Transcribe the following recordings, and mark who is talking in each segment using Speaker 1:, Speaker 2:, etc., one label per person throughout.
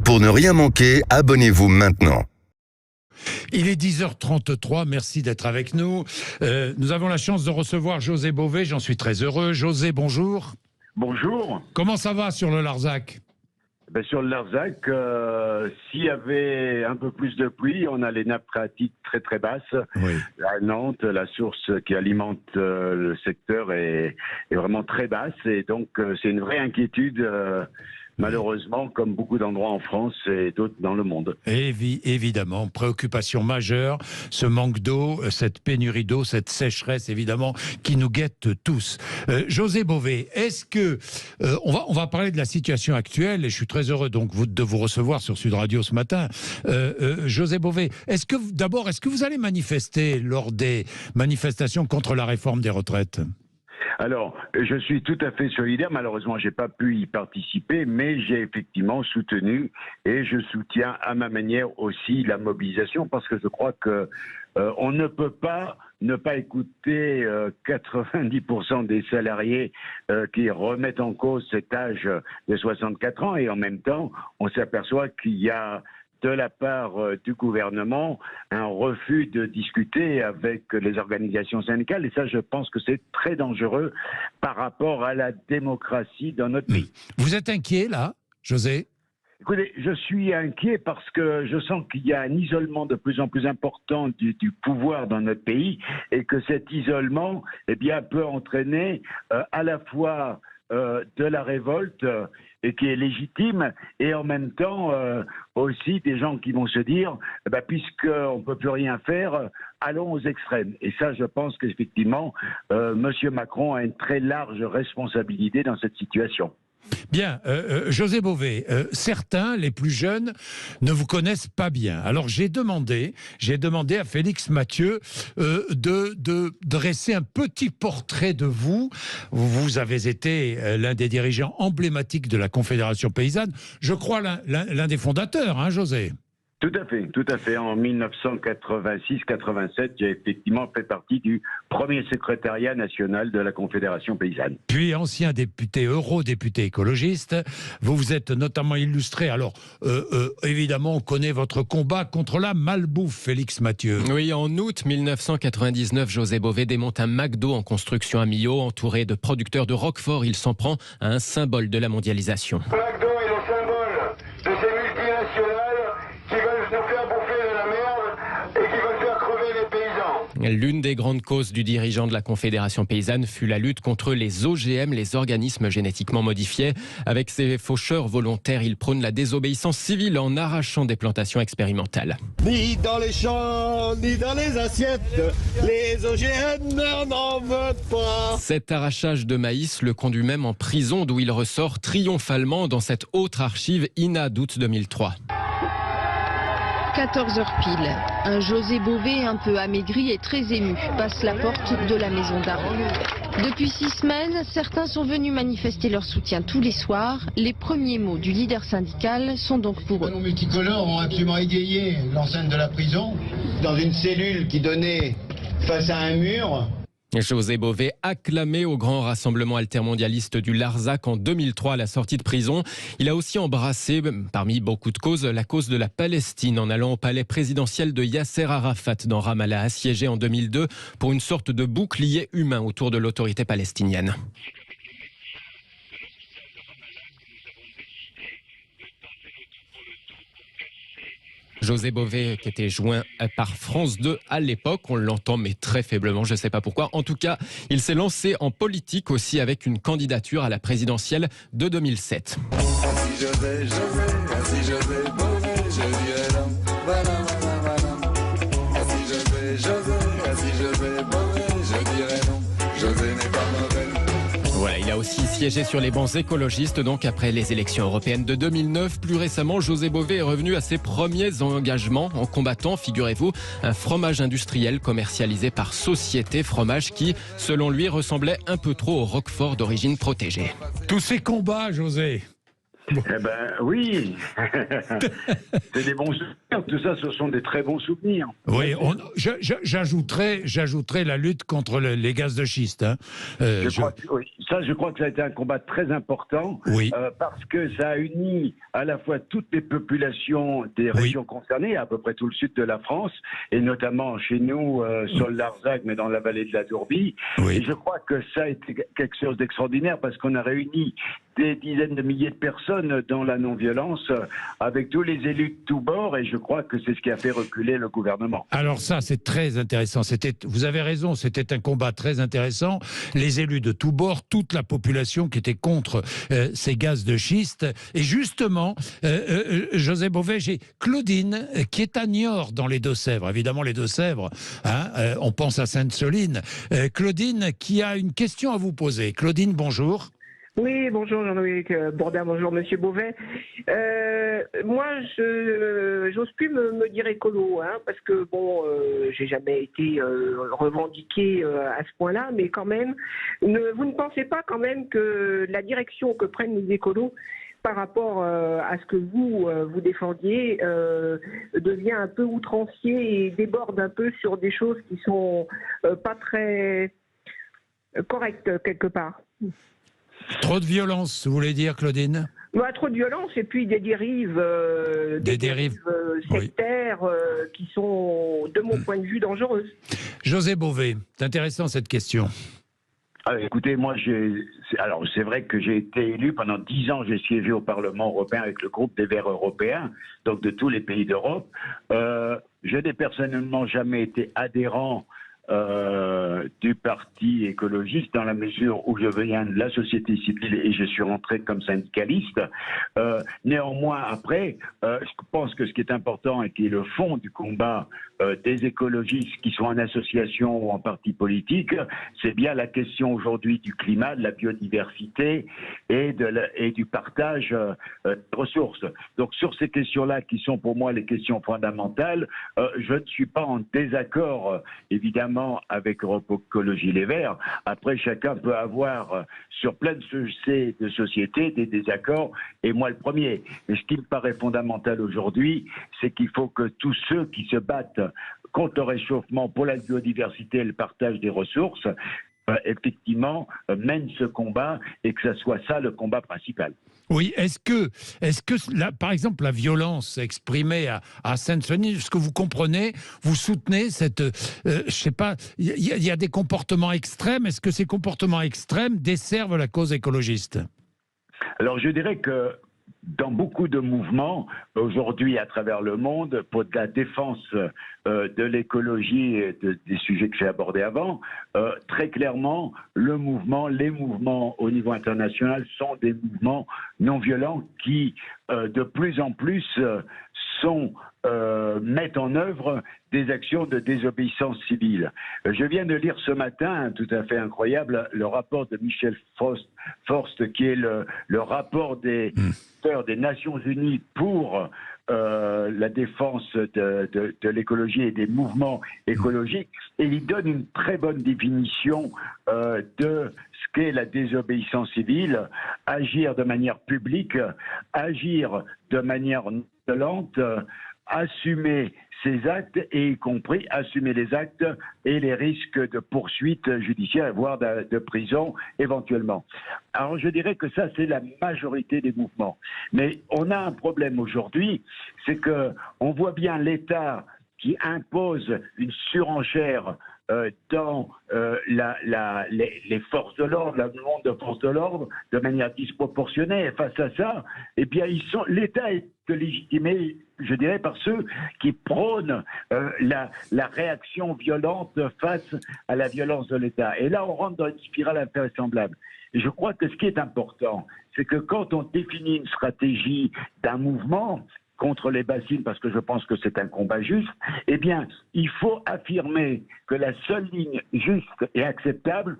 Speaker 1: Pour ne rien manquer, abonnez-vous maintenant.
Speaker 2: Il est 10h33, merci d'être avec nous. Nous avons la chance de recevoir José Bové, j'en suis très heureux. José, bonjour.
Speaker 3: Bonjour.
Speaker 2: Comment ça va sur le Larzac ?
Speaker 3: Sur le Larzac, s'il y avait un peu plus de pluie, on a les nappes phréatiques très très basses.
Speaker 2: Oui.
Speaker 3: À Nantes, la source qui alimente le secteur est vraiment très basse et donc c'est une vraie inquiétude. Malheureusement, comme beaucoup d'endroits en France et d'autres dans le monde.
Speaker 2: Évidemment, préoccupation majeure, ce manque d'eau, cette pénurie d'eau, cette sécheresse, évidemment, qui nous guette tous. José Bové, est-ce que... on va parler de la situation actuelle, et je suis très heureux donc de vous recevoir sur Sud Radio ce matin. José Bové, est-ce que vous allez manifester lors des manifestations contre la réforme des retraites ?
Speaker 3: Alors, je suis tout à fait solidaire. Malheureusement, j'ai pas pu y participer, mais j'ai effectivement soutenu et je soutiens à ma manière aussi la mobilisation parce que je crois que on ne peut pas ne pas écouter 90% des salariés qui remettent en cause cet âge de 64 ans et en même temps, on s'aperçoit qu'il y a de la part du gouvernement, un refus de discuter avec les organisations syndicales. Et ça, je pense que c'est très dangereux par rapport à la démocratie dans notre pays.
Speaker 2: Vous êtes inquiet, là, José ?
Speaker 3: Écoutez, je suis inquiet parce que je sens qu'il y a un isolement de plus en plus important du pouvoir dans notre pays et que cet isolement, peut entraîner à la fois de la révolte et qui est légitime et en même temps aussi des gens qui vont se dire puisqu'on ne peut plus rien faire, allons aux extrêmes. Et ça, je pense qu'effectivement, M. Macron a une très large responsabilité dans cette situation.
Speaker 2: Bien, José Bové, certains, les plus jeunes, ne vous connaissent pas bien. Alors j'ai demandé à Félix Mathieu de dresser un petit portrait de vous. Vous avez été l'un des dirigeants emblématiques de la Confédération paysanne, je crois l'un des fondateurs, hein, José ?
Speaker 3: Tout à fait. En 1986-87, j'ai effectivement fait partie du premier secrétariat national de la Confédération paysanne.
Speaker 2: Puis ancien député, eurodéputé écologiste, vous vous êtes notamment illustré. Alors, évidemment, on connaît votre combat contre la malbouffe, Félix Mathieu.
Speaker 4: Oui, en août 1999, José Bové démonte un McDo en construction à Millau, entouré de producteurs de Roquefort. Il s'en prend à un symbole de la mondialisation.
Speaker 5: McDo est le symbole de ces multinationales qui veulent nous faire bouffer de la merde et qui veulent faire crever les paysans.
Speaker 4: L'une des grandes causes du dirigeant de la Confédération paysanne fut la lutte contre les OGM, les organismes génétiquement modifiés. Avec ses faucheurs volontaires, il prône la désobéissance civile en arrachant des plantations expérimentales.
Speaker 6: Ni dans les champs, ni dans les assiettes, les OGM n'en veulent pas.
Speaker 4: Cet arrachage de maïs le conduit même en prison, d'où il ressort triomphalement dans cette autre archive INA d'août 2003.
Speaker 7: 14h pile. Un José Bové un peu amaigri et très ému passe la porte de la maison d'arrêt. Depuis 6 semaines, certains sont venus manifester leur soutien tous les soirs. Les premiers mots du leader syndical sont donc pour eux.
Speaker 8: Les panneaux multicolores ont absolument égayé l'enceinte de la prison dans une cellule qui donnait face à un mur.
Speaker 4: José Bové acclamé au grand rassemblement altermondialiste du Larzac en 2003 à la sortie de prison. Il a aussi embrassé, parmi beaucoup de causes, la cause de la Palestine en allant au palais présidentiel de Yasser Arafat dans Ramallah, assiégé en 2002 pour une sorte de bouclier humain autour de l'autorité palestinienne. José Bové qui était joint par France 2 à l'époque, on l'entend mais très faiblement, je ne sais pas pourquoi. En tout cas, il s'est lancé en politique aussi avec une candidature à la présidentielle de 2007.
Speaker 9: Si je vais, si je vais, Bové, je dirai non, voilà, si je vais, si je vais, Bové, je dirai non, José n'est pas mauvais.
Speaker 4: Voilà, il a aussi siégé sur les bancs écologistes, donc après les élections européennes de 2009. Plus récemment, José Bové est revenu à ses premiers engagements en combattant, figurez-vous, un fromage industriel commercialisé par Société Fromage qui, selon lui, ressemblait un peu trop au Roquefort d'origine protégée.
Speaker 2: Tous ces combats, José,
Speaker 3: Eh ben oui, c'est des bons souvenirs. Tout ça, ce sont des très bons souvenirs.
Speaker 2: Oui, j'ajouterais la lutte contre les gaz de schiste. Hein.
Speaker 3: Je crois que ça a été un combat très important,
Speaker 2: Oui.
Speaker 3: Parce que ça a uni à la fois toutes les populations des régions concernées, à peu près tout le sud de la France, et notamment chez nous, sur le Larzac, mais dans la vallée de la Dourbie.
Speaker 2: Oui.
Speaker 3: Et je crois que ça a été quelque chose d'extraordinaire, parce qu'on a réuni des dizaines de milliers de personnes dans la non-violence, avec tous les élus de tous bords, et je crois que c'est ce qui a fait reculer le gouvernement.
Speaker 2: Alors ça, c'est très intéressant. Vous avez raison, c'était un combat très intéressant. Les élus de tous bords, toute la population qui était contre ces gaz de schiste. Et justement, José Bové, j'ai Claudine, qui est à Niort, dans les Deux-Sèvres. Évidemment, les Deux-Sèvres, hein, on pense à Sainte-Soline. Claudine, qui a une question à vous poser. Claudine, bonjour.
Speaker 10: Oui, bonjour Jean-Louis Bourdin, bonjour Monsieur Beauvais. Moi, j'ose plus me dire écolo, hein, parce que bon, j'ai jamais été revendiqué à ce point-là, mais quand même, vous ne pensez pas quand même que la direction que prennent les écolos par rapport à ce que vous défendiez devient un peu outrancier et déborde un peu sur des choses qui sont pas très correctes quelque part.
Speaker 2: Trop de violence, vous voulez dire, Claudine ?
Speaker 10: Trop de violence et puis des dérives, sectaires qui sont, de mon point de vue, dangereuses.
Speaker 2: José Bové, c'est intéressant cette question.
Speaker 3: Écoutez, moi, alors c'est vrai que j'ai été élu pendant 10 ans, j'ai siégé au Parlement européen avec le groupe des Verts européens, donc de tous les pays d'Europe. Je n'ai personnellement jamais été adhérent du parti écologiste, dans la mesure où je viens de la société civile et je suis rentré comme syndicaliste. Néanmoins, après, je pense que ce qui est important et qui est le fond du combat des écologistes qui sont en association ou en parti politique, c'est bien la question aujourd'hui du climat, de la biodiversité et du partage des ressources. Donc sur ces questions-là, qui sont pour moi les questions fondamentales, je ne suis pas en désaccord, évidemment, avec Europe Écologie Les Verts. Après, chacun peut avoir sur plein de sujets de société des désaccords, et moi le premier. Mais ce qui me paraît fondamental aujourd'hui, c'est qu'il faut que tous ceux qui se battent contre le réchauffement, pour la biodiversité et le partage des ressources, effectivement, mènent ce combat, et que ce soit ça le combat principal.
Speaker 2: Oui, est-ce que par exemple, la violence exprimée à Sainte-Soline, est-ce que vous comprenez, vous soutenez cette... je sais pas, il y a des comportements extrêmes, est-ce que ces comportements extrêmes desservent la cause écologiste ?
Speaker 3: Alors je dirais que dans beaucoup de mouvements, aujourd'hui à travers le monde, pour la défense de l'écologie et des sujets que j'ai abordés avant, très clairement, les mouvements au niveau international sont des mouvements non violents qui, de plus en plus, mettent en œuvre des actions de désobéissance civile. Je viens de lire ce matin, tout à fait incroyable, le rapport de Michel Forst, qui est le rapport des Nations Unies pour la défense de l'écologie et des mouvements écologiques, et il donne une très bonne définition de ce qu'est la désobéissance civile: agir de manière publique, agir de manière non violente, assumer ses actes, et y compris assumer les actes et les risques de poursuites judiciaires, voire de prison éventuellement. Alors je dirais que ça, c'est la majorité des mouvements. Mais on a un problème aujourd'hui, c'est que on voit bien l'État qui impose une surenchère dans les forces de l'ordre, le monde de forces de l'ordre, de manière disproportionnée. Et face à ça, eh bien, l'État est légitimé, je dirais, par ceux qui prônent la réaction violente face à la violence de l'État. Et là, on rentre dans une spirale invraisemblable. Et je crois que ce qui est important, c'est que quand on définit une stratégie d'un mouvement contre les bassines, parce que je pense que c'est un combat juste, eh bien, il faut affirmer que la seule ligne juste et acceptable,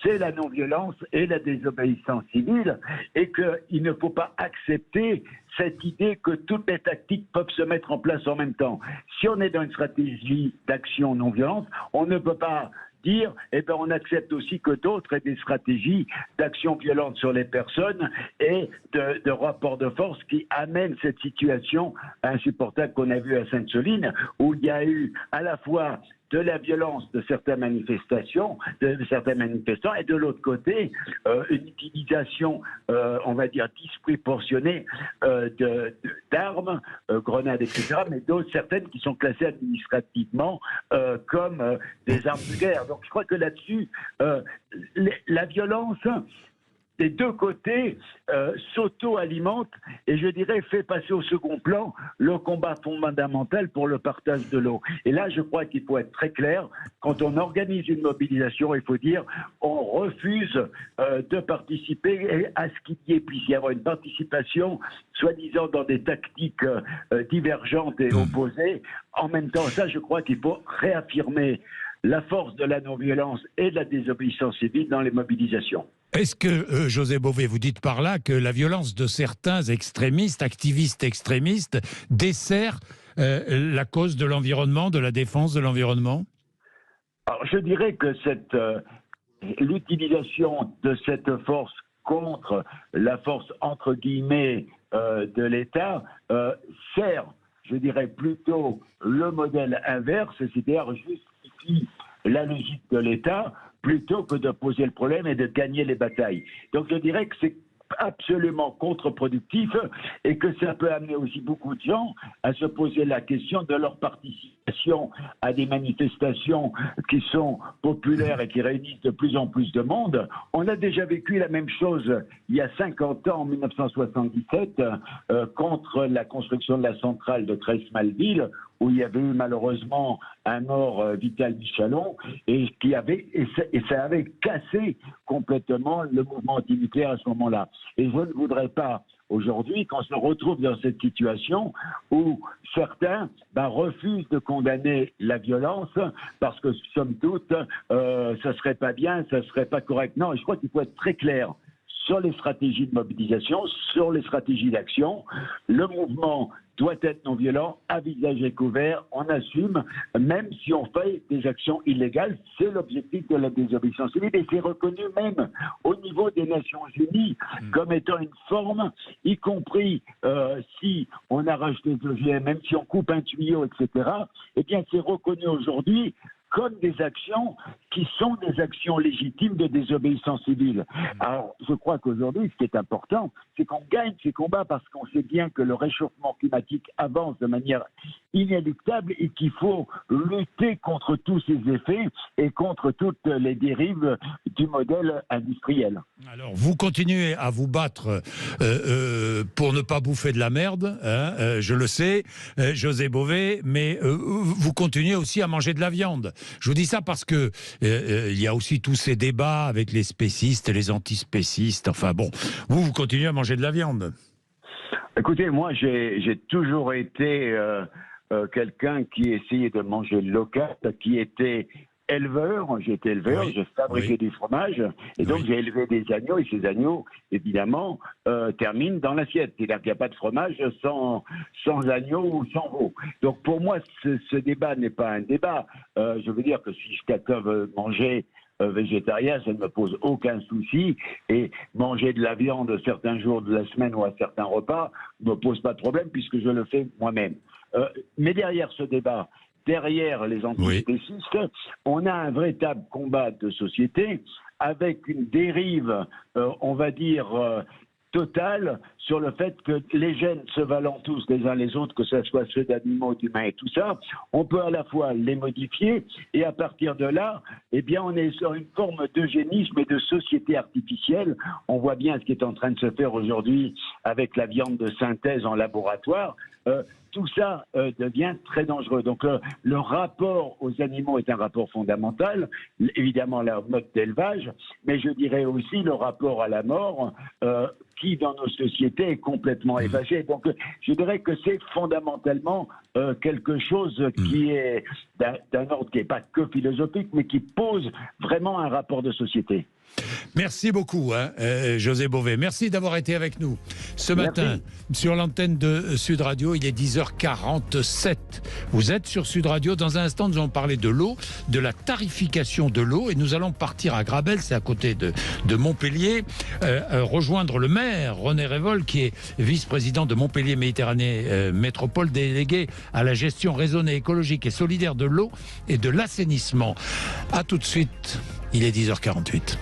Speaker 3: c'est la non-violence et la désobéissance civile, et qu'il ne faut pas accepter cette idée que toutes les tactiques peuvent se mettre en place en même temps. Si on est dans une stratégie d'action non-violence, on ne peut pas dire, eh ben, on accepte aussi que d'autres aient des stratégies d'action violente sur les personnes et de rapport de force qui amènent cette situation insupportable qu'on a vue à Sainte-Soline, où il y a eu à la fois de la violence de certaines manifestations, de certains manifestants, et de l'autre côté, une utilisation, on va dire, disproportionnée d'armes, grenades, etc., mais d'autres, certaines qui sont classées administrativement comme des armes de guerre. Donc je crois que là-dessus, la violence des deux côtés s'auto-alimente et je dirais fait passer au second plan le combat fondamental pour le partage de l'eau. Et là, je crois qu'il faut être très clair. Quand on organise une mobilisation, il faut dire on refuse de participer à ce qu'il puisse y avoir une participation soi-disant dans des tactiques divergentes et opposées. En même temps, ça, je crois qu'il faut réaffirmer la force de la non-violence et de la désobéissance civile dans les mobilisations.
Speaker 2: Est-ce que, José Bové, vous dites par là que la violence de certains extrémistes, activistes extrémistes, dessert la cause de l'environnement, de la défense de l'environnement?
Speaker 3: Alors, je dirais que l'utilisation de cette force contre la force, entre guillemets, de l'État sert, je dirais, plutôt le modèle inverse, c'est-à-dire justifie la logique de l'État plutôt que de poser le problème et de gagner les batailles. Donc je dirais que c'est absolument contre-productif et que ça peut amener aussi beaucoup de gens à se poser la question de leur participation à des manifestations qui sont populaires et qui réunissent de plus en plus de monde. On a déjà vécu la même chose il y a 50 ans, en 1977, contre la construction de la centrale de Tresse-Malville, où il y avait eu malheureusement un mort, Vital Michalon, et ça avait cassé complètement le mouvement antinucléaire à ce moment-là. Et je ne voudrais pas aujourd'hui qu'on se retrouve dans cette situation où certains refusent de condamner la violence parce que, somme toute, ça serait pas bien, ça serait pas correct. Non, je crois qu'il faut être très clair sur les stratégies de mobilisation, sur les stratégies d'action. Le mouvement doit être non violent, à visage découvert, on assume, même si on fait des actions illégales, c'est l'objectif de la désobéissance civile et c'est reconnu même au niveau des Nations Unies comme étant une forme, y compris si on arrache des OGM, même si on coupe un tuyau, etc., eh bien c'est reconnu aujourd'hui comme des actions qui sont des actions légitimes de désobéissance civile. Alors, je crois qu'aujourd'hui, ce qui est important, c'est qu'on gagne ces combats parce qu'on sait bien que le réchauffement climatique avance de manière inéluctable et qu'il faut lutter contre tous ces effets et contre toutes les dérives du modèle industriel.
Speaker 2: Alors, vous continuez à vous battre pour ne pas bouffer de la merde, hein, je le sais, José Bové, mais vous continuez aussi à manger de la viande. Je vous dis ça parce que il y a aussi tous ces débats avec les spécistes et les antispécistes. Enfin bon, vous continuez à manger de la viande.
Speaker 3: Écoutez, moi j'ai toujours été quelqu'un qui essayait de manger local, qui était éleveur, j'étais éleveur, je fabriquais du fromage, et donc j'ai élevé des agneaux, et ces agneaux, évidemment, terminent dans l'assiette. C'est-à-dire qu'il n'y a pas de fromage sans agneau ou sans veau. Donc pour moi, ce débat n'est pas un débat. Je veux dire que si quelqu'un veut manger végétarien, ça ne me pose aucun souci, et manger de la viande certains jours de la semaine ou à certains repas ne me pose pas de problème, puisque je le fais moi-même. Mais derrière ce débat, derrière les antispécistes, on a un véritable combat de société avec une dérive, on va dire, totale sur le fait que les gènes se valant tous les uns les autres, que ce soit ceux d'animaux, d'humains et tout ça, on peut à la fois les modifier et à partir de là, eh bien, on est sur une forme d'eugénisme et de société artificielle. On voit bien ce qui est en train de se faire aujourd'hui avec la viande de synthèse en laboratoire. Tout ça devient très dangereux. Donc le rapport aux animaux est un rapport fondamental, évidemment leur mode d'élevage, mais je dirais aussi le rapport à la mort qui dans nos sociétés est complètement évasé. Donc je dirais que c'est fondamentalement quelque chose qui est d'un ordre qui n'est pas que philosophique, mais qui pose vraiment un rapport de société.
Speaker 2: Merci beaucoup, José Bové. Merci d'avoir été avec nous ce matin sur l'antenne de Sud Radio. Il est 10h47. Vous êtes sur Sud Radio. Dans un instant, nous allons parler de l'eau, de la tarification de l'eau. Et nous allons partir à Grabel, c'est à côté de Montpellier, rejoindre le maire, René Révol, qui est vice-président de Montpellier Méditerranée Métropole, délégué à la gestion raisonnée, écologique et solidaire de l'eau et de l'assainissement. À tout de suite. Il est 10h48.